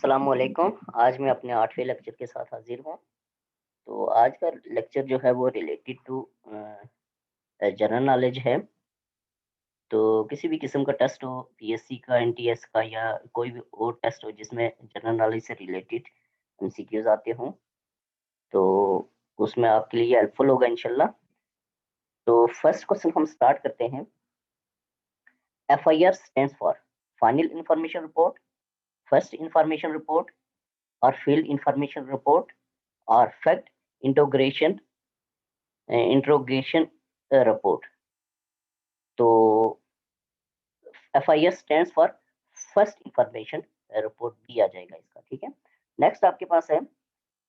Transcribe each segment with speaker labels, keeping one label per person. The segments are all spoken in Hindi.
Speaker 1: अस्सलामुअलैकुम। आज मैं अपने 8वें लेक्चर के साथ हाज़िर हूँ। तो आज का लेक्चर जो है वो रिलेटेड टू जनरल नॉलेज है। तो किसी भी किस्म का टेस्ट हो, पीएससी का, एनटीएस का या कोई भी और टेस्ट हो जिसमें जनरल नॉलेज से रिलेटेड एमसीक्यूज़ आते हों, तो उसमें आपके लिए हेल्पफुल होगा इंशाल्लाह। तो फर्स्ट क्वेश्चन हम स्टार्ट करते हैं। FIR stands for final information report, first information report और फील्ड इंफॉर्मेशन रिपोर्ट और फैक्ट इंटोग्रेशन इंट्रोगेशन रिपोर्ट। तो FIR stands for first information report भी आ जाएगा इसका, ठीक है। नेक्स्ट आपके पास है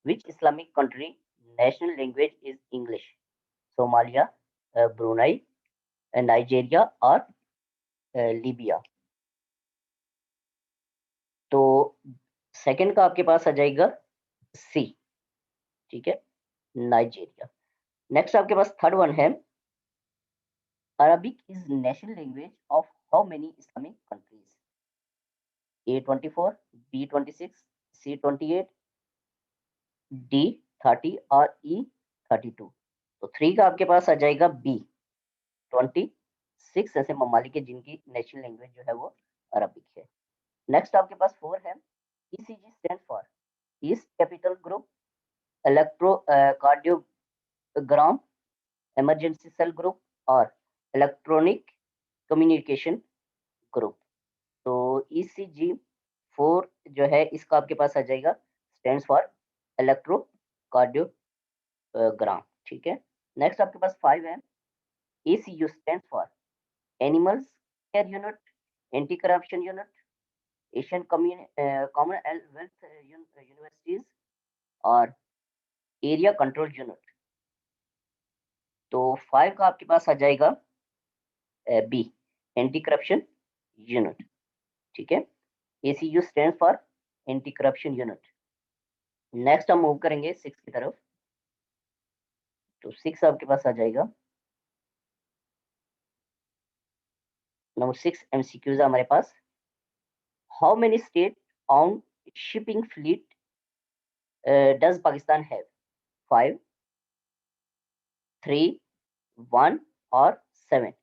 Speaker 1: which Islamic country national language is English, Somalia, Brunei, Nigeria और लीबिया। तो सेकंड का आपके पास आ जाएगा सी, ठीक है, नाइजीरिया। नेक्स्ट आपके पास थर्ड वन है Arabic is national language of how many Islamic countries, A24, B26, C28, D30 और E32। तो 3 का आपके पास आ जाएगा B26 ऐसे ममालिक है जिनकी नेशनल लैंग्वेज जो है वो अरबिक है। नेक्स्ट आपके पास 4 है ECG stand for East Capital Group, electro cardiogram, emergency cell group और इलेक्ट्रॉनिक कम्युनिकेशन ग्रुप। तो ईसीजी 4 जो है इसका आपके पास आ जाएगा स्टैंड्स फॉर इलेक्ट्रोकार्डियोग्राम, ठीक है। नेक्स्ट आपके पास 5 है ACU stands for animals care unit, anti corruption unit, Asian Commonwealth universities और एरिया कंट्रोल यूनिट। तो 5 का आपके पास आ जाएगा बी, एंटी करप्शन यूनिट, ठीक है। ACU stands for anti corruption unit. Next हम मूव करेंगे 6 की तरफ। तो 6 आपके पास आ जाएगा। नंबर 6 एमसीक्यूज है हमारे पास। How many state on shipping fleet does Pakistan have? 5, 3, 1 और 7।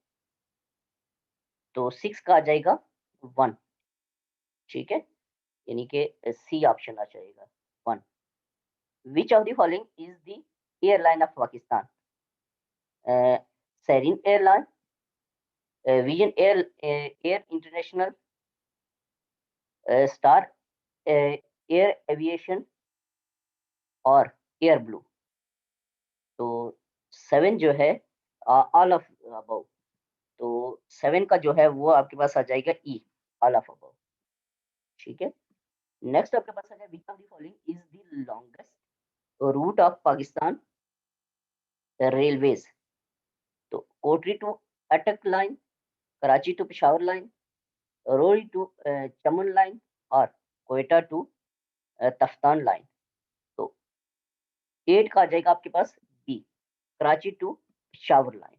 Speaker 1: तो 6 का आ जाएगा 1, ठीक है, यानी कि सी ऑप्शन आ जाएगा 1। Which of the following is the airline of Pakistan? Serene airline, Vision Air International, Star Air Aviation और एयर ब्लू। तो 7 जो है ऑल ऑफ अबव। तो 7 का जो है वो आपके पास आ जाएगा ई, ऑल ऑफ अबव, ठीक है। नेक्स्ट आपके पास आ जाएगा which of the following is the longest route of Pakistan railways? तो Kotri to Attock line, Karachi to Peshawar line, Rohri to Chaman line और कोयटा टू तफ्तान लाइन। तो 8 का आ जाएगा आपके पास B, Karachi to Peshawar line,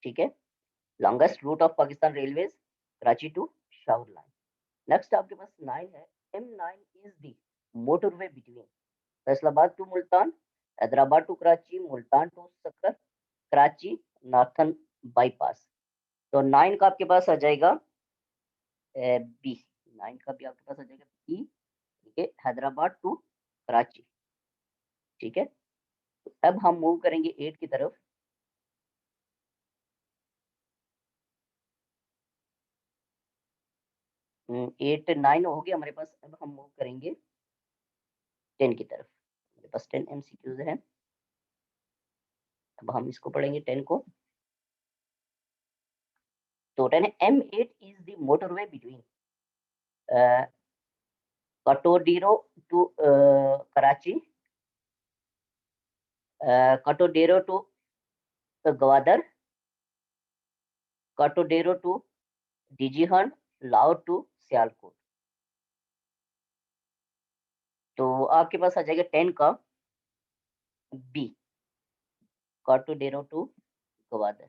Speaker 1: ठीक है। Longest route of Pakistan railways Karachi to Peshawar line. Next आपके पास 9 है M9 is the motorway between Faisalabad to Multan, Hyderabad to Karachi, Multan to Sukkur, Karachi northern bypass. तो 9 का आपके पास आ जाएगा बी, 9 का भी आपके पास आ जाएगा बी, ठीक है, हैदराबाद टू कराची, ठीक है। तो अब हम मूव करेंगे 8 की तरफ। 8 9 हो गया हमारे पास। अब हम मूव करेंगे 10 की तरफ। हमारे पास 10 एमसीक्यूज है। अब हम इसको पढ़ेंगे 10 को। तो 10 है M8 is the motorway between Katodero to Karachi, Katodero to Gwadar, Katodero to DI Khan, Lahore to Sialkot. तो आपके पास आ जाएगा 10 का B, Katodero to Gwadar.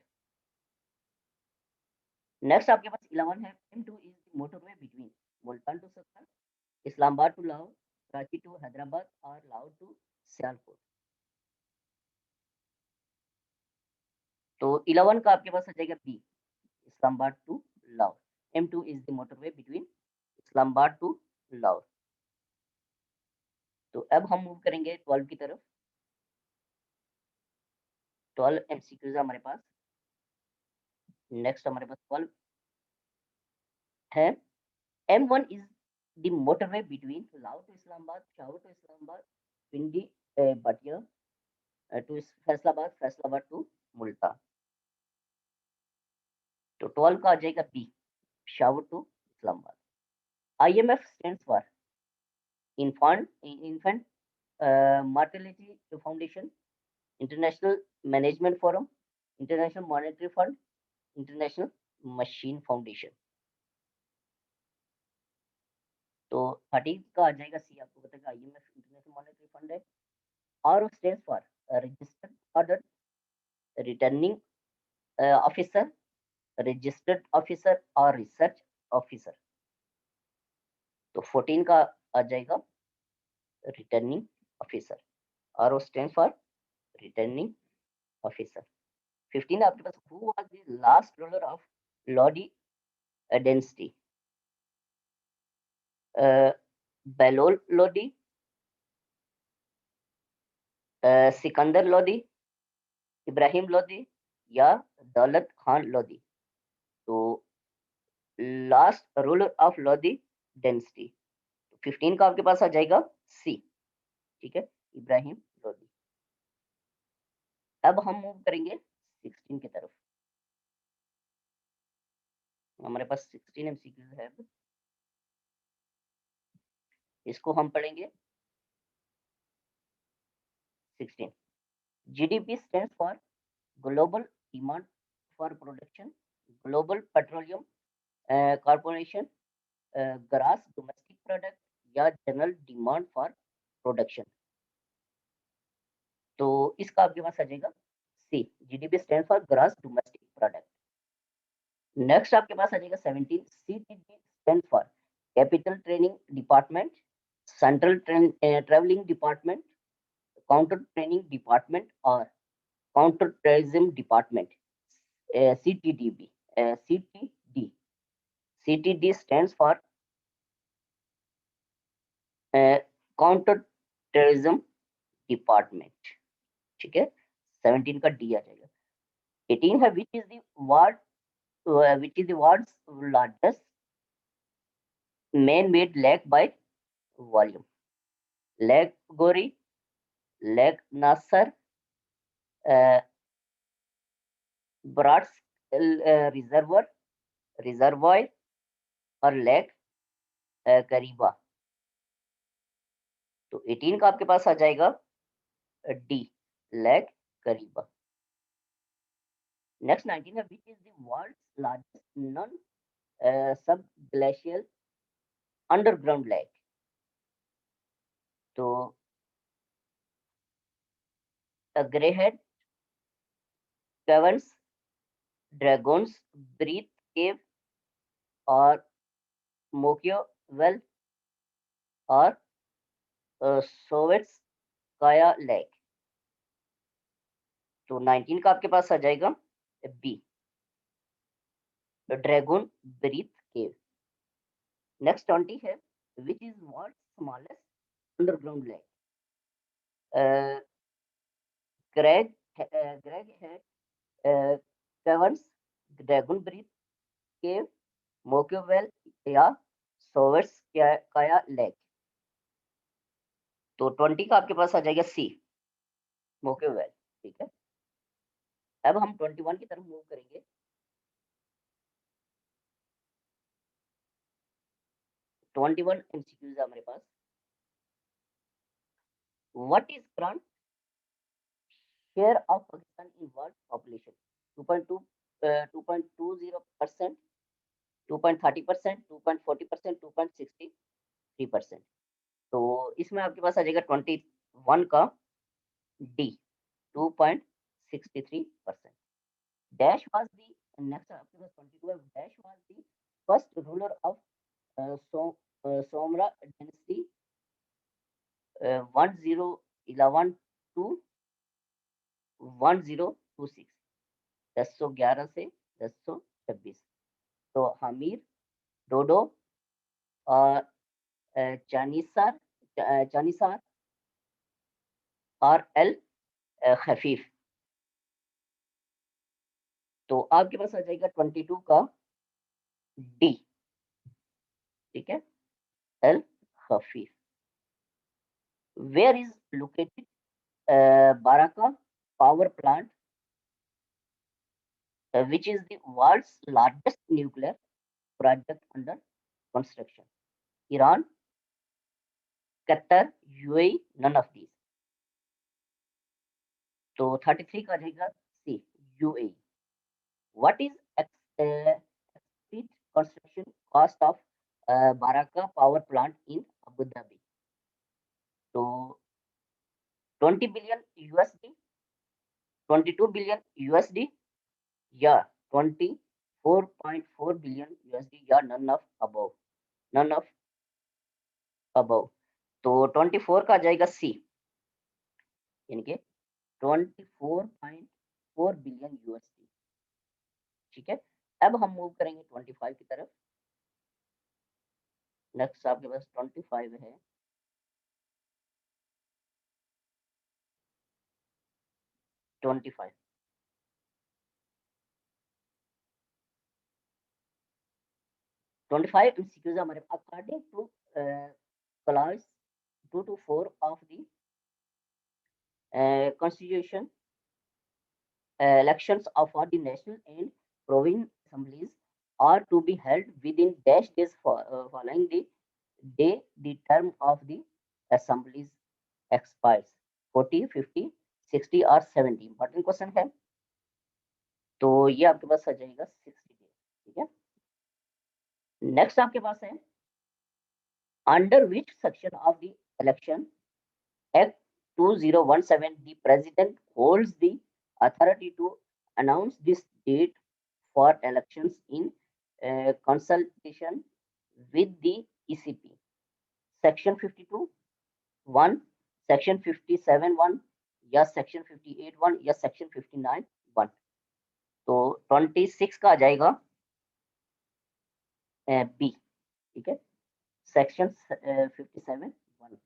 Speaker 1: Next आपके पास 11 है M2 is the motorway between Multan to Sukkur, Islamabad to Lahore, Karachi to Hyderabad और लाहौर टू सियालकोट। तो 11 का आपके पास आ जाएगा B, Islamabad to Lahore. M2 is the motorway between Islamabad to Lahore. तो अब हम मूव करेंगे 12 की तरफ। 12 MCQs हमारे पास। नेक्स्ट हमारे पास 12 है, M1 is the motorway between Lahore to Islamabad, Peshawar to Islamabad, Pindi, Bhatia to Faisalabad, Faisalabad to Multan। तो 12 का आ जाएगा B, Peshawar to Islamabad। IMF stands for Infant Mortality Foundation, International Management Forum, International Monetary Fund, International Machine Foundation। तो 13 का आ जाएगा सी, आपको बताएगा IMF इंटरनेशनल मॉनेटरी फंड है। R stands for registered order, returning officer, registered officer और research officer। तो 14 का आ जाएगा returning officer, R stands for returning officer। 15 आपके पास, who was the last ruler of Lodi dynasty? Behlol Lodi, Sikandar Lodi, Ibrahim Lodi या दौलत खान लोदी। तो last ruler of Lodi density, 15 का आपके पास आ जाएगा सी, ठीक है, इब्राहिम लोदी। अब हम मूव करेंगे 16 की तरफ। हमारे पास 16 MCQs है, इसको हम पढ़ेंगे। 16 GDP stands for global demand for production, global petroleum corporation, gross domestic product या जनरल डिमांड फॉर प्रोडक्शन। तो इसका आपके पास आ जाएगा C, GDP stand for gross domestic product. Next आपके पास आ जाएगा 17 CTD stand for capital training department, central travelling department, counter training department और counter terrorism department. CTD B, CTD, CTD stands for counter terrorism department, ठीक है। 17 का डी आ जाएगा। 18 है, which is the world's largest man made lake by volume? Lake गोरी, लेक नासर, ब्राड्स रिजर्वॉयर और लेक करीबा। तो 18 का आपके पास आ जाएगा डी, लेक करीबा। नेक्स्ट 19 है, which is the world's largest non sub glacial underground lake? तो ग्रेहेड, कैवर्न्स, ड्रैगन्स ब्रीथ केव और मोकियो वेल और सोवेट्स काया लेक। तो 19 का आपके पास आ जाएगा बी, ड्रैगन ब्रीथ केव। नेक्स्ट 20 है, which is world smallest underground lake? Greg है, कैवर्न्स, ड्रैगन ब्रीथ केव, मोकियो वेल या सोवेट्स काया लेक। तो 20 का आपके पास आ जाएगा सी, मोकियो वेल, ठीक है। अब हम 21 की तरफ मूव करेंगे। 21 MCQs है हमारे पास। What is current share of Pakistan in world population? 2.20%, 2.30%, 2.40%, 2.63%। तो इसमें आपके पास आ जाएगा 21 का D, 2.63%। Dash was the, next आपके पास 22 है, dash was the first ruler of Soomra dynasty 1011 to 1026, 1011 से 1026। तो हमीर, डोडो और जानिसार, जानिसार और एल खफीफ। तो आपके पास आ जाएगा 22 का डी, ठीक है, एल खफीफ। Where is located Barakah power plant which is the world's largest nuclear project under construction? Iran, Qatar, UAE, none of these. तो 33 का रहेगा सी, UAE. What is expected construction cost of Baraka power plant in Abu Dhabi? तो 20 billion USD, 22 billion USD या 24.4 billion USD या none of above, none of above। तो 24 का आ जाएगा सी, यानी कि 24.4 बिलियन USD, ठीक है। अब हम मूव करेंगे 25 की तरफ। नेक्स्ट आपके पास 25 है, ट्वेंटी फाइव MCQs हमारे according two clause 2 to 4 of the constitution, elections of the national and provincial assemblies are to be held within dash days following the day the term of the assemblies expires, 40, 50, 60 और 70। इंपॉर्टेंट क्वेश्चन है, तो ये आपके पास आ जाएगा 60 डेज, ठीक है। नेक्स्ट आपके पास है under which section of the election act 2017 the president holds the authority to announce this date for elections in consultation with the ECP, section 52 1, section 57 1 या section 58 1 या section 59 1। तो 26 का आ जाएगा बी, ठीक है, सेक्शन 57 1।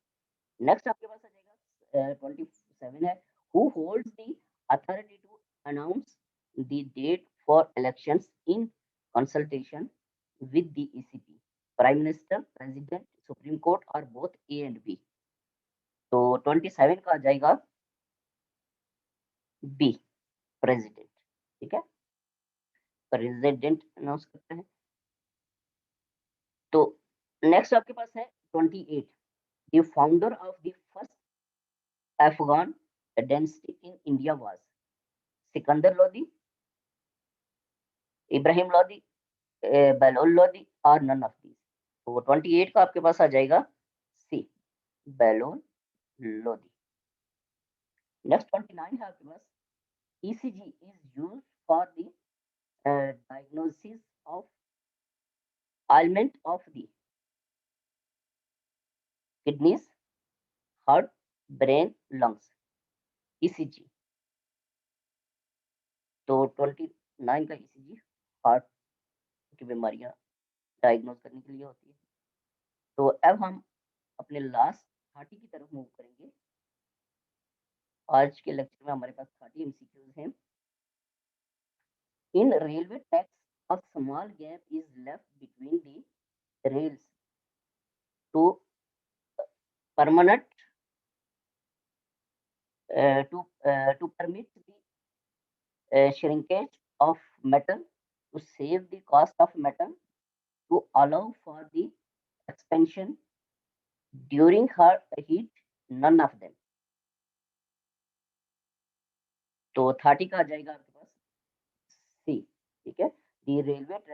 Speaker 1: नेक्स्ट आपके पास आ जाएगा 27 है, who holds the authority to announce the date for elections in consultation with the ECP, prime minister, president, supreme court और बोथ ए एंड बी। तो 27 का आ जाएगा बी, प्रेसिडेंट, ठीक है, प्रेसिडेंट अनाउंस करते हैं। तो नेक्स्ट आपके पास है 28, the founder of the first Afghan dynasty in India was Sikandar Lodi, Ibrahim Lodi, Bahlol Lodi और नन ऑफ दीज। तो 28 का आपके पास आ जाएगा सी, बैलोल लोदी। नेक्स्ट 29 है आपके पास, ECG is used for the diagnosis of ailment of the kidneys, heart, brain, lungs, ECG। तो 29 का ECG हार्ट की बीमारियां डायग्नोज करने के लिए होती है। तो अब हम अपने लास्ट 30 की तरफ मूव करेंगे। आज के लेक्चर में हमारे पास 30 MCQs हैं। In railway tracks a small gap is left between the rails to permanent to permit the shrinkage of metal, to save the cost of metal, to allow for the expansion during her heat, none of them। तो 30 का आ जाएगा आपके पास सी, ठीक है, दी रेलवे